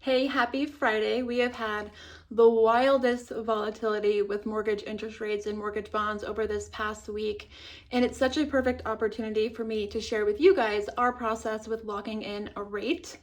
Hey, happy Friday. We have had the wildest volatility with mortgage interest rates and mortgage bonds over this past week. And it's such a perfect opportunity for me to share with you guys our process with locking in a rate.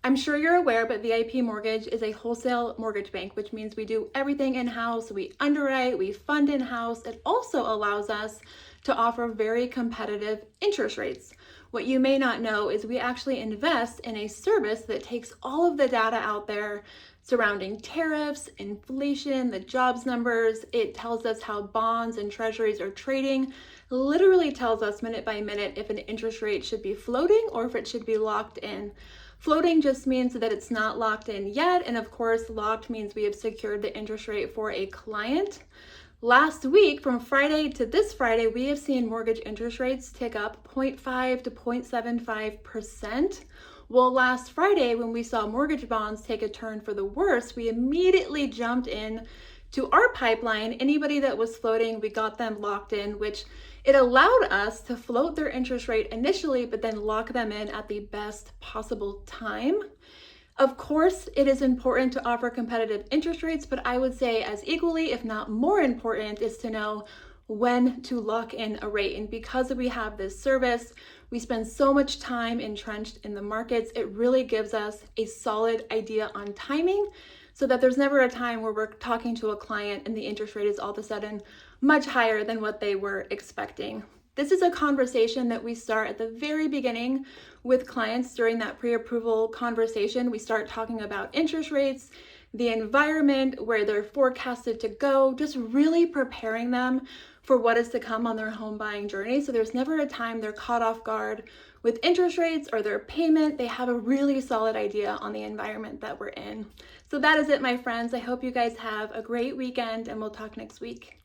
I'm sure you're aware, but VIP Mortgage is a wholesale mortgage bank, which means we do everything in-house. We underwrite, we fund in-house. It also allows us to offer very competitive interest rates. What you may not know is we actually invest in a service that takes all of the data out there surrounding tariffs, inflation, the jobs numbers. It tells us how bonds and treasuries are trading, literally tells us minute by minute if an interest rate should be floating or if it should be locked in. Floating just means that it's not locked in yet, and of course, locked means we have secured the interest rate for a client. Last week, from Friday to this Friday, we have seen mortgage interest rates tick up 0.5 to 0.75%. Well, last Friday, when we saw mortgage bonds take a turn for the worse, we immediately jumped in to our pipeline. Anybody that was floating, we got them locked in, which it allowed us to float their interest rate initially, but then lock them in at the best possible time. Of course, it is important to offer competitive interest rates, but I would say as equally, if not more important, is to know when to lock in a rate. And because we have this service, we spend so much time entrenched in the markets, it really gives us a solid idea on timing so that there's never a time where we're talking to a client and the interest rate is all of a sudden much higher than what they were expecting. This is a conversation that we start at the very beginning with clients during that pre-approval conversation. We start talking about interest rates, the environment, where they're forecasted to go, just really preparing them for what is to come on their home buying journey. So there's never a time they're caught off guard with interest rates or their payment. They have a really solid idea on the environment that we're in. So that is it, my friends. I hope you guys have a great weekend and we'll talk next week.